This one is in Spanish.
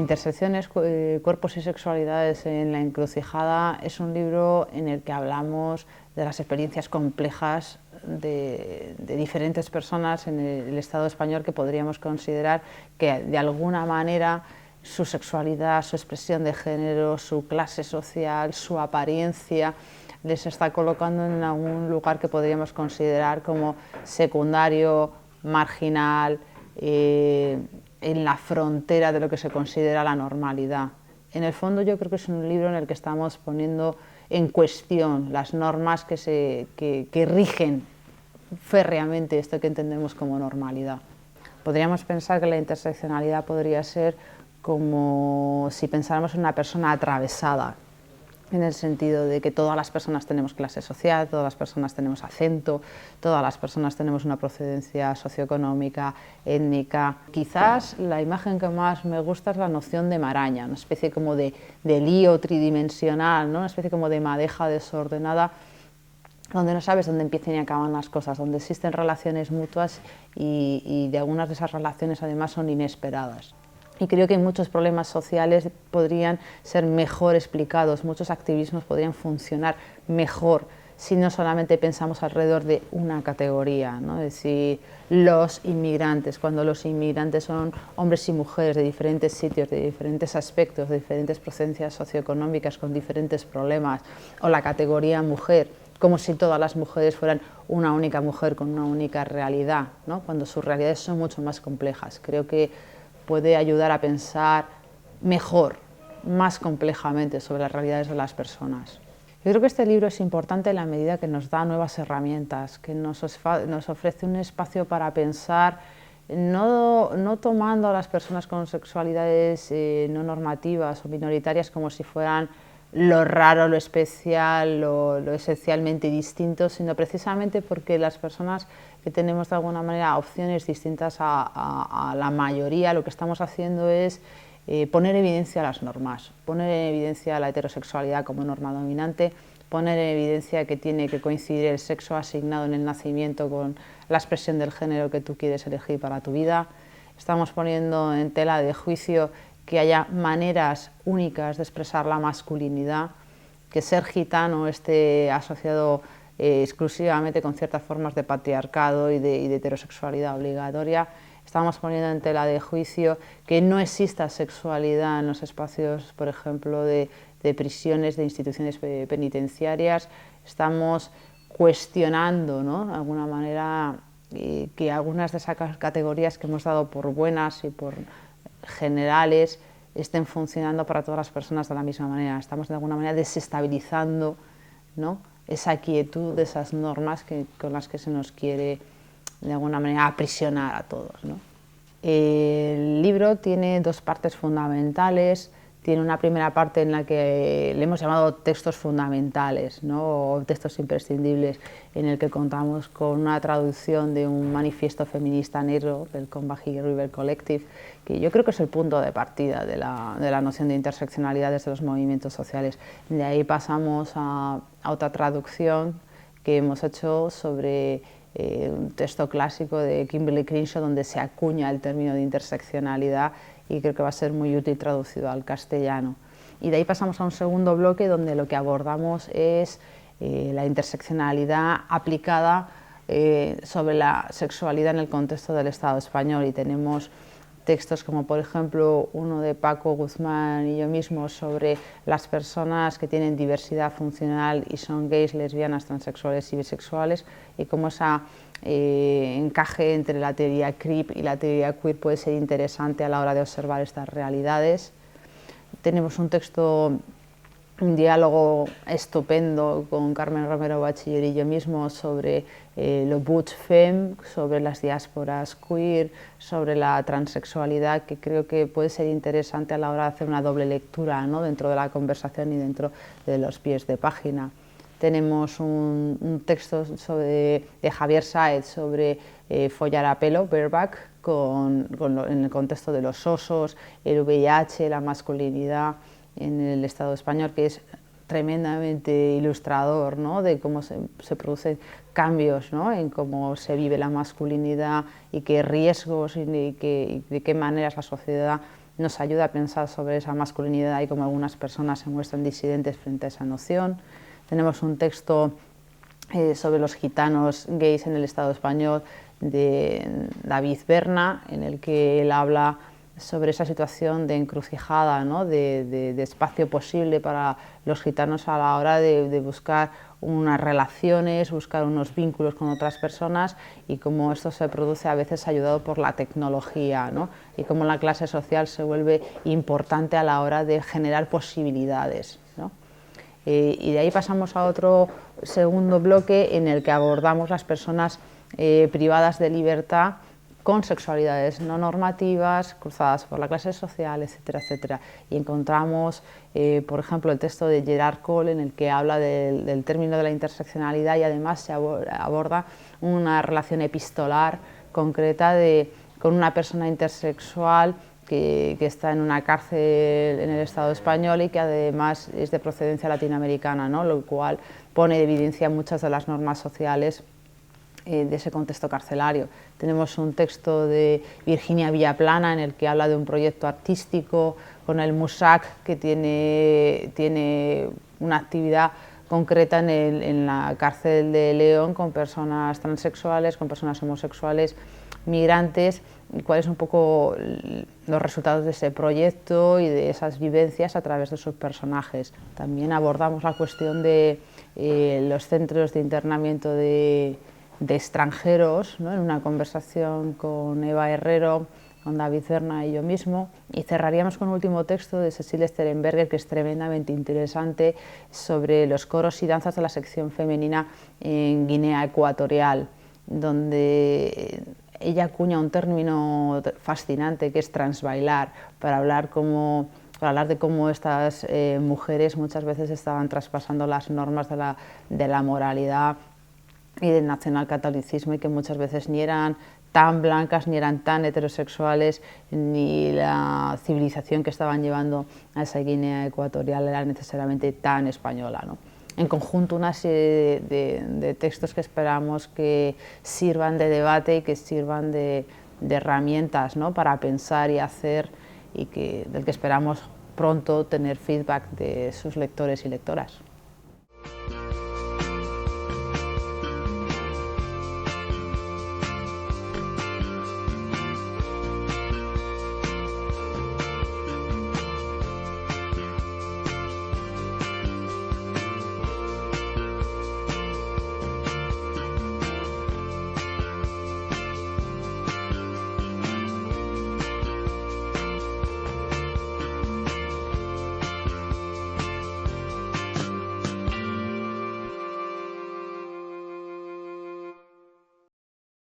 Intersecciones, cuerpos y sexualidades en la encrucijada es un libro en el que hablamos de las experiencias complejas de diferentes personas en el Estado español que podríamos considerar que de alguna manera su sexualidad, su expresión de género, su clase social, su apariencia les está colocando en algún lugar que podríamos considerar como secundario, marginal, en la frontera de lo que se considera la normalidad. En el fondo yo creo que es un libro en el que estamos poniendo en cuestión las normas que rigen férreamente esto que entendemos como normalidad. Podríamos pensar que la interseccionalidad podría ser como si pensáramos en una persona atravesada, en el sentido de que todas las personas tenemos clase social, todas las personas tenemos acento, todas las personas tenemos una procedencia socioeconómica, étnica. Quizás la imagen que más me gusta es la noción de maraña, una especie como de lío tridimensional, ¿no? Una especie como de madeja desordenada, donde no sabes dónde empiezan y acaban las cosas, donde existen relaciones mutuas y de algunas de esas relaciones además son inesperadas. Y creo que muchos problemas sociales podrían ser mejor explicados, muchos activismos podrían funcionar mejor si no solamente pensamos alrededor de una categoría, ¿no? Es decir, los inmigrantes, cuando los inmigrantes son hombres y mujeres de diferentes sitios, de diferentes aspectos, de diferentes procedencias socioeconómicas, con diferentes problemas, o la categoría mujer, como si todas las mujeres fueran una única mujer con una única realidad, ¿no? Cuando sus realidades son mucho más complejas. Creo que puede ayudar a pensar mejor, más complejamente sobre las realidades de las personas. Yo creo que este libro es importante en la medida que nos da nuevas herramientas, que nos ofrece un espacio para pensar, no tomando a las personas con sexualidades no normativas o minoritarias como si fueran lo raro, lo especial, lo esencialmente distinto, sino precisamente porque las personas que tenemos de alguna manera opciones distintas a la mayoría, lo que estamos haciendo es poner en evidencia las normas, poner en evidencia la heterosexualidad como norma dominante, poner en evidencia que tiene que coincidir el sexo asignado en el nacimiento con la expresión del género que tú quieres elegir para tu vida. Estamos poniendo en tela de juicio que haya maneras únicas de expresar la masculinidad, que ser gitano esté asociado exclusivamente con ciertas formas de patriarcado y de heterosexualidad obligatoria. Estamos poniendo en tela de juicio que no exista sexualidad en los espacios, por ejemplo, de prisiones, de instituciones penitenciarias. Estamos cuestionando, ¿no?, de alguna manera, que algunas de esas categorías que hemos dado por buenas y por generales estén funcionando para todas las personas de la misma manera. Estamos de alguna manera desestabilizando, ¿no?, esa quietud de esas normas con las que se nos quiere de alguna manera aprisionar a todos, ¿no? El libro tiene dos partes fundamentales. Tiene una primera parte en la que le hemos llamado textos fundamentales, ¿no?, o textos imprescindibles, en el que contamos con una traducción de un manifiesto feminista negro del Combahee River Collective, que yo creo que es el punto de partida de la noción de interseccionalidad desde los movimientos sociales. De ahí pasamos a otra traducción que hemos hecho sobre un texto clásico de Kimberly Crenshaw, donde se acuña el término de interseccionalidad, y creo que va a ser muy útil traducido al castellano. Y de ahí pasamos a un segundo bloque donde lo que abordamos es la interseccionalidad aplicada sobre la sexualidad en el contexto del Estado español, y tenemos textos como por ejemplo uno de Paco Guzmán y yo mismo sobre las personas que tienen diversidad funcional y son gays, lesbianas, transexuales y bisexuales, y cómo ese encaje entre la teoría CRIP y la teoría queer puede ser interesante a la hora de observar estas realidades. Tenemos un texto, un diálogo estupendo con Carmen Romero Bachiller y yo mismo sobre lo butch femme, sobre las diásporas queer, sobre la transexualidad, que creo que puede ser interesante a la hora de hacer una doble lectura, ¿no?, dentro de la conversación y dentro de los pies de página. Tenemos un texto de Javier Sáez sobre follar a pelo, bareback, en el contexto de los osos, el VIH, la masculinidad en el Estado español, que es tremendamente ilustrador, ¿no?, de cómo se producen cambios, ¿no?, en cómo se vive la masculinidad y qué riesgos y de qué maneras la sociedad nos ayuda a pensar sobre esa masculinidad y cómo algunas personas se muestran disidentes frente a esa noción. Tenemos un texto sobre los gitanos gays en el Estado español de David Berna, en el que él habla sobre esa situación de encrucijada, ¿no? de espacio posible para los gitanos a la hora de buscar unas relaciones, buscar unos vínculos con otras personas, y cómo esto se produce a veces ayudado por la tecnología, ¿no? Y cómo la clase social se vuelve importante a la hora de generar posibilidades, ¿no? Y de ahí pasamos a otro segundo bloque en el que abordamos las personas privadas de libertad con sexualidades no normativas, cruzadas por la clase social, etcétera, etcétera. Y encontramos, por ejemplo, el texto de Gerard Cole, en el que habla del término de la interseccionalidad, y además se aborda una relación epistolar concreta con una persona intersexual que está en una cárcel en el Estado español y que además es de procedencia latinoamericana, ¿no? Lo cual pone de evidencia muchas de las normas sociales de ese contexto carcelario. Tenemos un texto de Virginia Villaplana en el que habla de un proyecto artístico con el MUSAC, que tiene una actividad concreta en la cárcel de León con personas transexuales, con personas homosexuales, migrantes, y cuáles son un poco los resultados de ese proyecto y de esas vivencias a través de sus personajes. También abordamos la cuestión de los centros de internamiento de extranjeros, ¿no? En una conversación con Eva Herrero, con David Berna y yo mismo, y cerraríamos con un último texto de Cecilia Sterenberger, que es tremendamente interesante, sobre los coros y danzas de la sección femenina en Guinea Ecuatorial, donde ella acuña un término fascinante que es transbailar, para hablar de cómo estas mujeres muchas veces estaban traspasando las normas de la moralidad y del nacionalcatolicismo, y que muchas veces ni eran tan blancas, ni eran tan heterosexuales, ni la civilización que estaban llevando a esa Guinea Ecuatorial era necesariamente tan española, ¿no? En conjunto, una serie de textos que esperamos que sirvan de debate y que sirvan de herramientas, ¿no? Para pensar y hacer, y del que esperamos pronto tener feedback de sus lectores y lectoras.